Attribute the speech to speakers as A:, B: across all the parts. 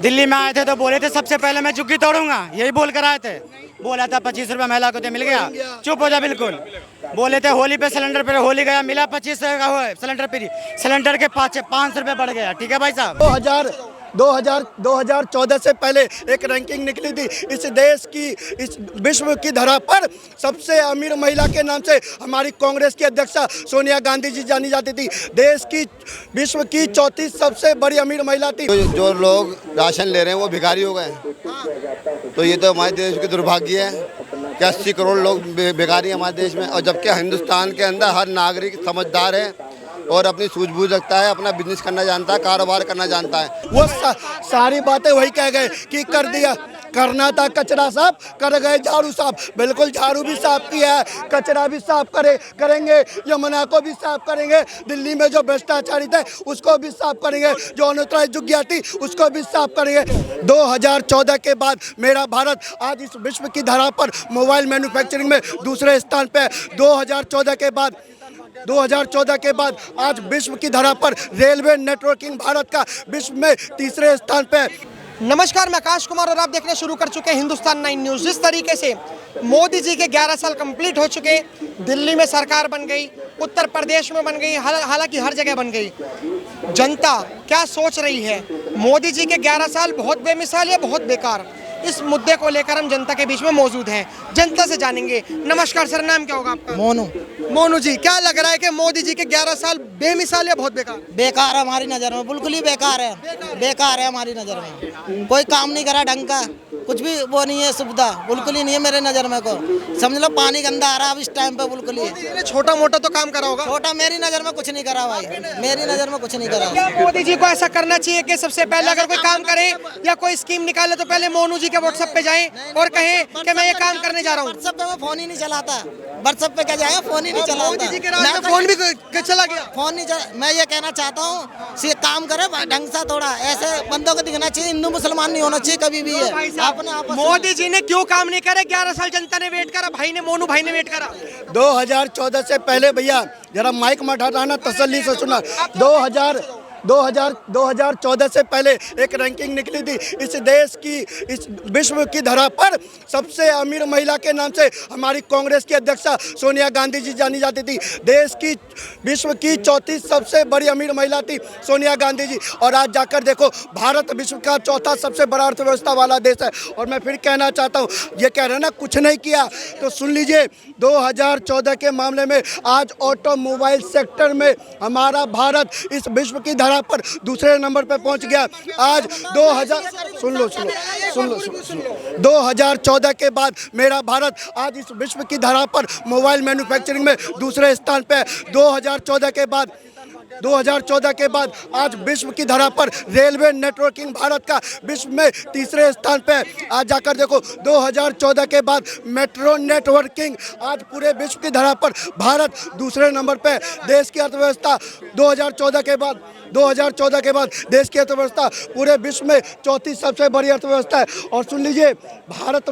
A: दिल्ली में आए थे तो बोले थे सबसे पहले मैं झुग्गी तोड़ूंगा, यही बोल कर आए थे। बोला था 25 रुपये महिला को तो मिल गया, चुप हो जा बिल्कुल। बोले थे होली पे सिलेंडर पे होली गया, मिला 25 का हो सिलेंडर फ्री, सिलेंडर के 500 रुपये बढ़ गया। ठीक है भाई साहब।
B: 2014 से पहले एक रैंकिंग निकली थी इस देश की, इस विश्व की धरा पर सबसे अमीर महिला के नाम से हमारी कांग्रेस की अध्यक्षा सोनिया गांधी जी जानी जाती थी। देश की विश्व की चौथी सबसे बड़ी अमीर महिला थी।
C: जो लोग राशन ले रहे हैं वो भिखारी हो गए, तो ये तो हमारे देश की दुर्भाग्य है कि 80 करोड़ लोग भिखारी हैं हमारे देश में, और जबकि हिंदुस्तान के अंदर हर नागरिक समझदार है और अपनी सूझबूझ रखता है, अपना बिजनेस करना जानता है, कारोबार करना जानता है।
B: वो सारी बातें वही कह गए कि कर दिया, करना था कचरा साफ, कर गए झाड़ू साफ। बिल्कुल झाड़ू भी साफ किया है, कचरा भी साफ करेंगे, यमुना को भी साफ करेंगे, दिल्ली में जो भ्रष्टाचारी थे उसको भी साफ करेंगे, जो अनुत्तराय जुग्गिया थी उसको भी साफ करेंगे। 2014 के बाद मेरा भारत आज इस विश्व की धरा पर मोबाइल मैन्युफैक्चरिंग में दूसरे स्थान पे। 2014 के बाद आज विश्व की धरा पर रेलवे नेटवर्किंग भारत का विश्व में तीसरे स्थान पे।
D: नमस्कार, मैं आकाश कुमार और आप देखना शुरू कर चुके हैं हिंदुस्तान 9 न्यूज़। जिस तरीके से मोदी जी के 11 साल कंप्लीट हो चुके, दिल्ली में सरकार बन गई, उत्तर प्रदेश में बन गई, हालांकि हर जगह बन गई। जनता क्या सोच रही है? मोदी जी के 11 साल बहुत बेमिसाल या बहुत बेकार? इस मुद्दे को लेकर हम जनता के बीच में मौजूद हैं, जनता से जानेंगे। नमस्कार सर, नाम क्या होगा आपका? मोनू जी, क्या लग रहा है कि मोदी जी के 11 साल बेमिसाल या बहुत बेकार?
E: बेकार है हमारी नज़र में, बिल्कुल ही बेकार है, बेकार है हमारी नज़र में। कोई काम नहीं करा ढंग का, कुछ भी वो नहीं है, सुविधा बिल्कुल ही नहीं है मेरे नज़र में। को समझ लो पानी गंदा आ रहा है अब इस टाइम पे, बिल्कुल ही।
D: छोटा मोटा तो काम करा होगा?
E: छोटा मेरी नज़र में कुछ नहीं करा भाई, मेरी नज़र में कुछ नहीं करा।
D: क्या मोदी जी को ऐसा करना चाहिए कि सबसे पहले अगर कोई काम करे या कोई स्कीम निकाले तो पहले मोनू जी के व्हाट्सएप पे जाएं और कहें कि मैं ये काम करने जा रहा हूँ?
E: व्हाट्सएप पे मैं फोन ही नहीं चलाता, व्हाट्सएप पे क्या जाएगा, फोन ही नहीं चलाता।
D: मोदी जी के राज में फोन भी चला गया?
E: फोन नहीं चला। मैं ये कहना चाहता हूँ से काम करे ढंग से, थोड़ा ऐसे बंदों को दिखना चाहिए, हिंदू मुसलमान नहीं होना चाहिए कभी भी है।
D: मोदी जी ने क्यों काम नहीं करे? 11 साल जनता ने वेट करा, भाई ने, मोनू भाई ने वेट करा।
B: 2014 से पहले भैया जरा माइक मत हटाना, तसल्ली से सुना। 2014 से पहले एक रैंकिंग निकली थी इस देश की, इस विश्व की धरा पर सबसे अमीर महिला के नाम से हमारी कांग्रेस की अध्यक्षा सोनिया गांधी जी जानी जाती थी। देश की विश्व की चौथी सबसे बड़ी अमीर महिला थी सोनिया गांधी जी, और आज जाकर देखो भारत विश्व का चौथा सबसे बड़ा अर्थव्यवस्था वाला देश है। और मैं फिर कहना चाहता हूँ, ये कह रहे हैं ना कुछ नहीं किया, तो सुन लीजिए 2014 के मामले में आज ऑटोमोबाइल सेक्टर में हमारा भारत इस विश्व की धरा पर दूसरे नंबर पर पहुंच गया। आज 2014 के बाद मेरा भारत आज इस विश्व की धरा पर मोबाइल मैन्युफैक्चरिंग में दूसरे स्थान पे। 2014 के बाद आज विश्व की धरा पर रेलवे नेटवर्किंग भारत का विश्व में तीसरे स्थान पे। आज जाकर देखो 2014 के बाद मेट्रो नेटवर्किंग आज पूरे विश्व की धरा पर भारत दूसरे नंबर पे। देश की अर्थव्यवस्था 2014 के बाद देश की अर्थव्यवस्था पूरे विश्व में चौथी सबसे बड़ी अर्थव्यवस्था है। और सुन लीजिए भारत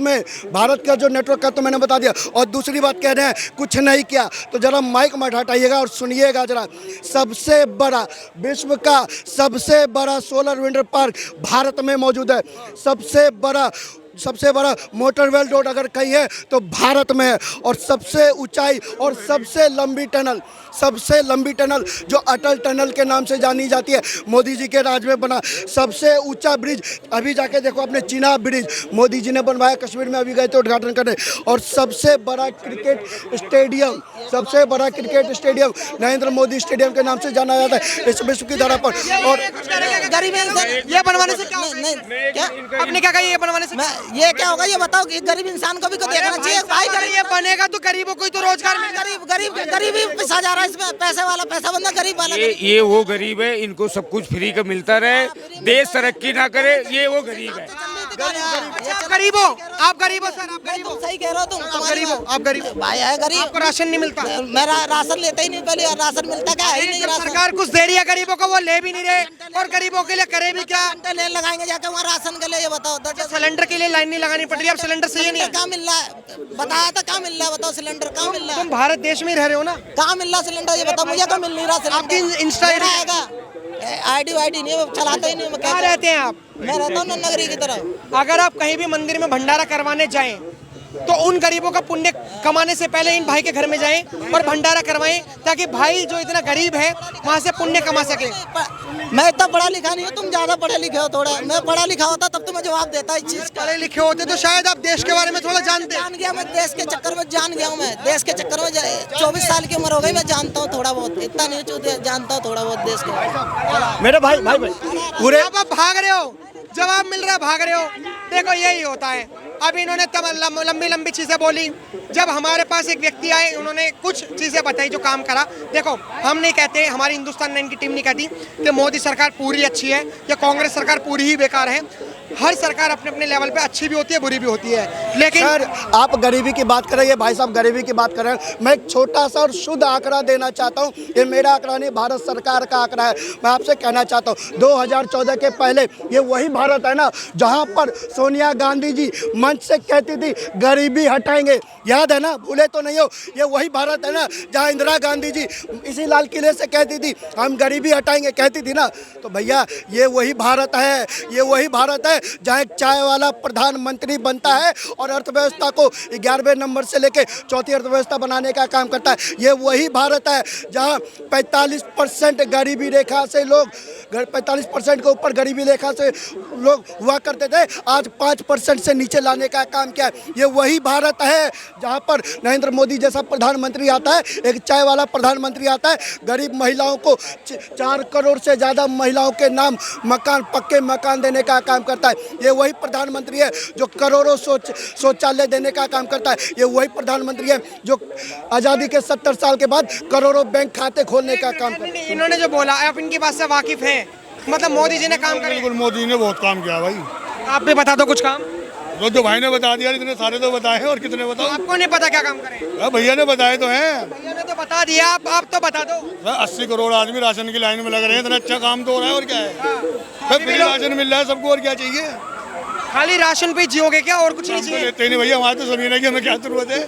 B: का जो नेटवर्क का तो मैंने बता दिया, और दूसरी बात कह रहे हैं कुछ नहीं किया, तो जरा माइक मत हटाइएगा और सुनिएगा जरा। विश्व का सबसे बड़ा सोलर विंड पार्क भारत में मौजूद है। सबसे बड़ा मोटरवेल रोड अगर कहीं है तो भारत में है। और सबसे ऊंचाई और सबसे लंबी टनल जो अटल टनल के नाम से जानी जाती है, मोदी जी के राज में बना सबसे ऊंचा ब्रिज। अभी जाके देखो अपने चीना ब्रिज मोदी जी ने बनवाया, कश्मीर में अभी गए थे उद्घाटन करने। और सबसे बड़ा cricket stadium Narendra Modi stadium के नाम से जाना जाता है इस विश्व की धरा पर। और
E: गरीब
D: ये बनवाने से क्या आपने क्या कहा? ये बनवाने से
E: ये क्या होगा ये बताओ कि गरीब इंसान को भी तो देखना चाहिए भाई।
D: ये बनेगा तो गरीबों को तो रोजगार मिलेगा।
E: गरीब ही पिसा जा रहा है इसमें, पैसे वाला पैसा बंदा गरीब वाला।
F: ये वो गरीब है, इनको सब कुछ फ्री का मिलता रहे, देश तरक्की ना करे, ये वो गरीब है।
D: आप गरीब हो सर, आप गरीब हो।
E: सही कह रहे हो तुम,
D: आप गरीब
E: भाई है गरीब।
D: आपको राशन नहीं मिलता?
E: मेरा राशन लेता ही नहीं पहले, और राशन मिलता क्या है ही नहीं।
D: सरकार कुछ दे रही है गरीबों को, वो ले भी नहीं रहे, और गरीबों के लिए करे भी क्या?
E: लेन लगाएंगे जाके वहाँ राशन के लिए, ये बताओ।
D: सिलेंडर के लिए लाइन नहीं लगानी पड़ रही है, अब सिलेंडर सही नहीं है।
E: क्या मिल रहा है बताया था, क्या मिल रहा है बताओ? सिलेंडर कहाँ मिल रहा है?
D: तुम भारत देश में रह रहे हो ना,
E: कहाँ मिल रहा सिलेंडर ये बताओ मुझे? तो मिल नहीं रहा सिलेंडर।
D: आपकी इंस्टा
E: आएगा आईडी वाईडी नहीं है, मैं चलाता ही नहीं हूं, मैं क्या
D: कहाँ
E: करूं?
D: रहते हैं आप?
E: मैं रहता हूँ नगरी की तरफ।
D: अगर आप कहीं भी मंदिर में भंडारा करवाने जाएं तो उन गरीबों का पुण्य कमाने से पहले इन भाई के घर में जाएं और भंडारा करवाएं, ताकि भाई जो इतना गरीब है वहां से पुण्य कमा सके।
E: मैं इतना पढ़ा लिखा नहीं हूँ, तुम ज्यादा पढ़े लिखे हो थोड़ा। मैं पढ़ा लिखा होता तब तो मैं जवाब देता इस चीज का।
D: पढ़े लिखे होते तो शायद आप देश के बारे में थोड़ा जानते।
E: जान गया मैं, देश के चक्कर में जान गया हूँ मैं। देश के चक्कर में 24 साल की उम्र हो गई, मैं जानता हूँ थोड़ा बहुत, इतना नहीं चूते, जानता हूँ थोड़ा बहुत देश के।
B: मेरे भाई भाई भाई पूरे
D: अब आप भाग रहे हो, जवाब मिल रहा है, भाग रहे हो। देखो यही होता है। अब इन्होंने लंबी लंबी चीजें बोली। जब हमारे पास एक व्यक्ति आए, उन्होंने कुछ चीजें बताई जो काम करा। देखो हम नहीं कहते, हमारी हिंदुस्तान 9 की टीम नहीं कहती कि मोदी सरकार पूरी अच्छी है या कांग्रेस सरकार पूरी ही बेकार है। हर सरकार अपने अपने लेवल पे अच्छी भी होती है, बुरी भी होती है। लेकिन
B: सर आप गरीबी की बात कर रहे हैं, भाई साहब गरीबी की बात कर रहे हैं। मैं एक छोटा सा और शुद्ध आंकड़ा देना चाहता हूं। ये मेरा आंकड़ा नहीं, भारत सरकार का आंकड़ा है। मैं आपसे कहना चाहता हूं 2014 के पहले ये वही भारत है ना जहां पर सोनिया गांधी जी मंच से कहती थी गरीबी हटाएंगे, याद है ना, भूले तो नहीं हो। ये वही भारत है ना जहाँ इंदिरा गांधी जी इसी लाल किले से कहती थी हम गरीबी हटाएंगे, कहती थी ना। तो भैया ये वही भारत है, ये वही भारत है जहाँ एक चाय वाला प्रधानमंत्री बनता है और अर्थव्यवस्था को 11वें नंबर से लेके चौथी अर्थव्यवस्था बनाने का काम करता है। ये वही भारत है जहाँ 45% गरीबी रेखा से लोग 45% के ऊपर गरीबी रेखा से लोग हुआ करते थे, आज 5% से नीचे लाने का काम किया है। ये वही भारत है जहाँ पर नरेंद्र मोदी जैसा प्रधानमंत्री आता है, एक चाय वाला प्रधानमंत्री आता है, गरीब महिलाओं को 4 करोड़ से ज़्यादा महिलाओं के नाम मकान, पक्के मकान देने का काम करता है। ये वही प्रधानमंत्री है जो करोड़ों शौचालय देने का काम करता है। ये वही प्रधानमंत्री है जो आज़ादी के 70 साल के बाद करोड़ों बैंक खाते खोलने का काम करता है।
D: इन्होंने जो बोला, आप इनकी बात से वाकिफ हैं? मतलब मोदी जी ने काम करे।
G: बिल्कुल, मोदी ने बहुत काम किया भाई।
D: आप भी बता दो कुछ काम।
G: जो भाई ने बता दिया, इतने सारे तो बताए हैं, और कितने बताओ।
D: आपको नहीं पता क्या काम करे?
G: भैया ने बताए तो हैं।
D: भैया ने तो बता दिया, आप तो बता दो।
G: 80 करोड़ आदमी राशन की लाइन में लग रहे हैं, इतना अच्छा काम तो हो रहा है, और क्या है। फ्री राशन मिल रहा है सबको, और क्या चाहिए।
D: खाली राशन पे जियोगे क्या, और कुछ नहीं
G: तो
D: चाहिए?
G: लेते ही नहीं भैया, हमारी तो जमीन है कि हमें क्या जरूरत है।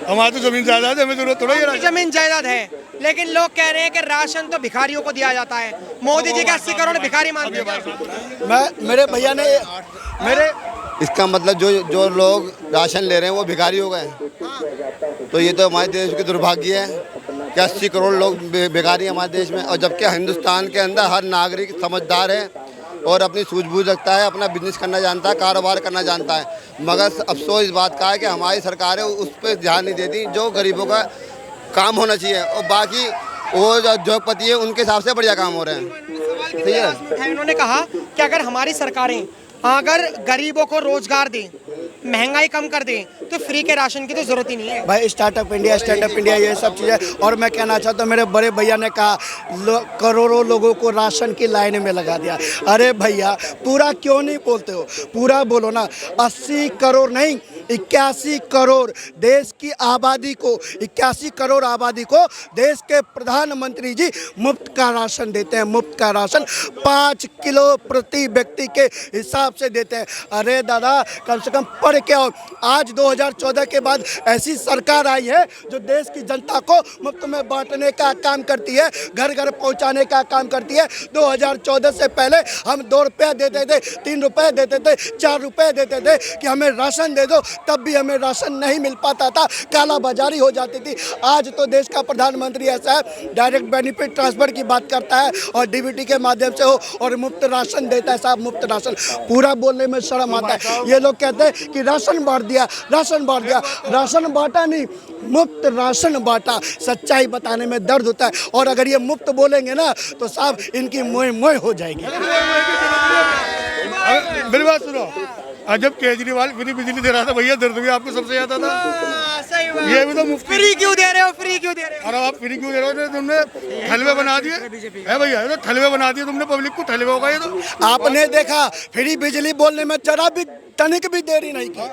G: हमारी तो जमीन जायदाद है, हमें जरूरत थोड़ा ही राशन।
D: जमीन जायदाद है, लेकिन लोग कह रहे हैं कि राशन तो भिखारियों को दिया जाता है। मोदी जी के 80 करोड़ भिखारी मानते हैं।
B: मेरे भैया ने मेरे
C: इसका मतलब जो लोग राशन ले रहे हैं वो भिखारी हो गए। तो ये तो हमारे देश की दुर्भाग्य है कि 80 करोड़ लोग भिखारी हैं हमारे देश में, और जबकि हिंदुस्तान के अंदर हर नागरिक समझदार है और अपनी सूझबूझ रखता है, अपना बिजनेस करना जानता है, कारोबार करना जानता है। मगर अफसोस इस बात का है कि हमारी सरकार है उस पर ध्यान नहीं देती जो गरीबों का काम होना चाहिए, और बाकी वो जो उद्योगपति है उनके हिसाब से बढ़िया काम हो रहे हैं। सही है।
D: उन्होंने कहा कि अगर हमारी सरकारें अगर गरीबों को रोजगार दें, महंगाई कम कर दें, तो फ्री के राशन की तो जरूरत ही नहीं है।
B: भाई स्टार्टअप इंडिया ये सब चीज़ें। और मैं कहना चाहता हूँ मेरे बड़े भैया ने कहा करोड़ों लोगों को राशन की लाइन में लगा दिया। अरे भैया पूरा क्यों नहीं बोलते हो, पूरा बोलो ना। 80 करोड़ नहीं, 81 करोड़ देश की आबादी को, 81 करोड़ आबादी को देश के प्रधानमंत्री जी मुफ्त का राशन देते हैं। मुफ्त का राशन 5 किलो प्रति व्यक्ति के हिसाब से देते हैं। अरे दादा कम से कम पढ़ के आओ। आज 2014 के बाद ऐसी सरकार आई है जो देश की जनता को मुफ्त में बांटने का काम करती है, घर घर पहुंचाने का काम करती है। 2014 से पहले हम 2 रुपये देते थे, 3 रुपये देते थे, 4 रुपये देते थे कि हमें राशन दे दो, तब भी हमें राशन नहीं मिल पाता था, काला बाजारी हो जाती थी। आज तो देश का प्रधानमंत्री ऐसा है डायरेक्ट बेनिफिट ट्रांसफर की बात करता है और डीबीटी के माध्यम से हो और मुफ्त राशन देता है। साहब मुफ्त राशन पूरा बोलने में शर्म आता है। ये लोग कहते हैं कि राशन बांट दिया, राशन बांट दिया। राशन बांटा नहीं, मुफ्त राशन बांटा। सच्चाई बताने में दर्द होता है, और अगर ये मुफ्त बोलेंगे ना तो साहब इनकी मोह मोह हो जाएगी।
G: मेरी बात सुनो, जब केजरीवाल फ्री बिजली दे रहा था भैया, दर्द भी आपको सबसे ज्यादा था।
D: सही बात।
G: ये भी तो मुफ्त
D: फ्री क्यों दे रहे हो, फ्री क्यों दे रहे हो?
G: और आप फ्री क्यों दे रहे हो? तुमने थलवे बना दिए है भैया, ये तो थलवे बना दिए तुमने पब्लिक को, थलवे होगा ये तो।
B: आपने देखा फ्री बिजली बोलने में जरा भी तनिक भी देरी नहीं की,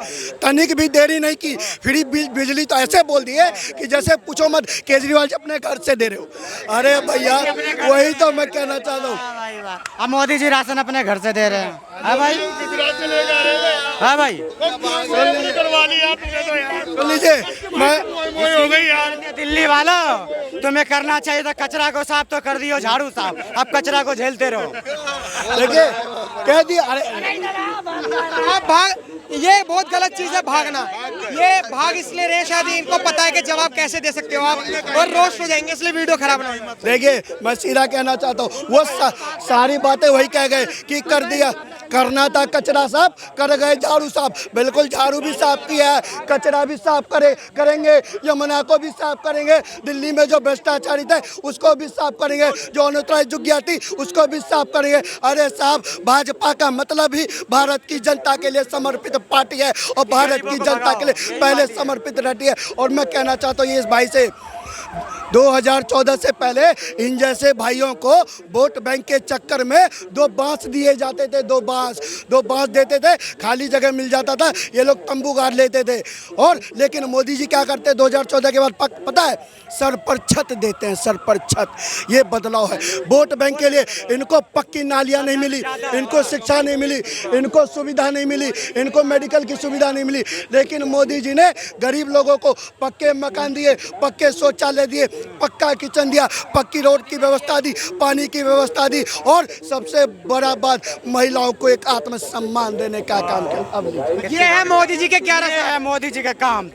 B: तनिक भी देरी नहीं की। फ्री बिजली तो ऐसे बोल दिए कि जैसे पूछो मत केजरीवाल जी अपने घर से दे रहे हो। अरे भैया वही तो मैं कहना चाहता हूँ।
A: अब मोदी जी राशन अपने घर से दे रहे हैं। भाई
G: गुजरात से लेकर आ रहे थे
A: हाँ भाई
G: करवा लिया आपने तो यार
B: सुन लीजिए मैं
G: मोई हो गई यार
A: दिल्ली वालों तुम्हें करना चाहिए था कचरा को साफ तो कर दियो झाड़ू साफ अब कचरा को झेलते रहो
B: देखिए कह दिया अरे
D: आप भाग, ये बहुत गलत चीज है भागना। ये भाग इसलिए रहे शायद इनको पता है कि जवाब कैसे दे सकते हो आप और रोस्ट हो जाएंगे, इसलिए वीडियो खराब ना हो।
B: देखिए मैं सीधा कहना चाहता हूँ वो सारी बातें वही कह गए कि कर दिया, करना था कचरा साफ, कर गए झाड़ू साफ। बिल्कुल झाड़ू भी साफ किया है, कचरा भी साफ करेंगे, यमुना को भी साफ करेंगे, दिल्ली में जो भ्रष्टाचारी थे उसको भी साफ करेंगे, जो अनुत्राय जुग्या थी उसको भी साफ करेंगे। अरे साहब भाजपा का मतलब ही भारत की जनता के लिए समर्पित पार्टी है और भारत की जनता के लिए पहले समर्पित रहती है। और मैं कहना चाहता हूँ ये इस भाई से 2014 से पहले इन जैसे भाइयों को वोट बैंक के चक्कर में 2 बांस दिए जाते थे, 2 बांस देते थे, खाली जगह मिल जाता था, ये लोग तंबू गाड़ लेते थे। और लेकिन मोदी जी क्या करते 2014 के बाद पता है सर पर छत देते हैं, सर पर छत। ये बदलाव है वोट बैंक के लिए। इनको पक्की नालियाँ नहीं मिली, इनको शिक्षा नहीं मिली, इनको सुविधा नहीं मिली, इनको मेडिकल की सुविधा नहीं मिली, लेकिन मोदी जी ने गरीब लोगों को पक्के मकान दिए, पक्के शौचालय दिए, पक्का किचन दिया, पक्की रोड की व्यवस्था दी, पानी की व्यवस्था दी और सबसे बड़ा बात महिलाओं को एक आत्मसम्मान देने का काम किया। अब
D: ये है मोदी जी के 11
A: ये है मोदी जी का काम।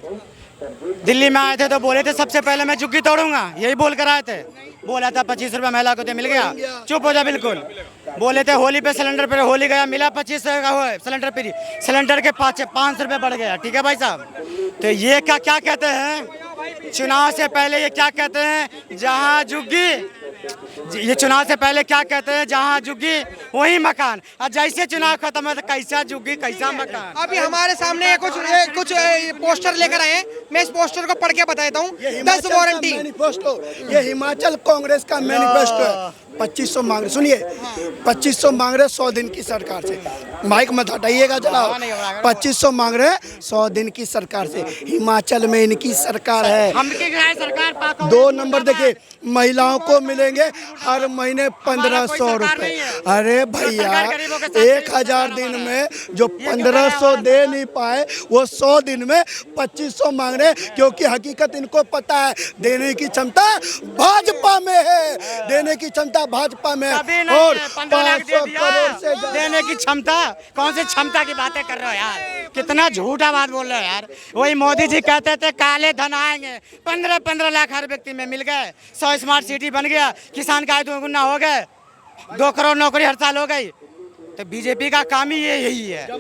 A: दिल्ली में आए थे तो बोले थे सबसे पहले मैं झुग्गी तोड़ूंगा, यही बोल कर आए थे। बोला था 25 रुपये महिला को तो मिल गया, चुप हो जा बिल्कुल। बोले थे होली पे सिलेंडर पे होली गया, मिला 25 का हो सिलेंडर फ्री, सिलेंडर के 500 रुपये बढ़ गया। ठीक है भाई साहब, तो ये क्या कहते हैं चुनाव से पहले, ये क्या कहते हैं जहाँ झुग्गी, ये चुनाव से पहले क्या कहते हैं जहाँ झुग्गी वही मकान, और जैसे चुनाव खत्म है तो कैसा झुग्गी कैसा मकान।
D: अभी हमारे सामने कुछ पोस्टर लेकर आए हैं, मैं इस पोस्टर को पढ़ के बताता हूँ। 10 वारंटी
B: मैनिफेस्टो, ये हिमाचल कांग्रेस का मैनिफेस्टो है। 2500 मांग रहे, सुनिए 2500 मांग रहे 100 दिन की सरकार से। माइक मत हटाइएगा जनाब। 2500 मांग रहे 100 दिन की सरकार से। हिमाचल में इनकी सरकार है।
A: सरकार
B: 2 नंबर देखिए, महिलाओं को मिलेंगे हर महीने 1500 रुपए। अरे भैया 1000 दिन में जो 1500 दे नहीं पाए वो 100 दिन में 2500 मांग रहे, क्योंकि हकीकत इनको पता है देने की क्षमता भाजपा में है, देने की क्षमता भाजपा में। और 500 करोड़ से
A: देने की क्षमता, कौन सी क्षमता की बातें कर रहे हो यार, कितना झूठा बात बोल रहे हो यार। वही मोदी जी कहते थे काले धन आएंगे, 15 लाख हर व्यक्ति में मिल गए, 100 स्मार्ट सिटी बन गया, किसान का आय 2 गुना हो गए, 2 करोड़ नौकरी हर साल हो गई। तो बीजेपी का काम ही यही है।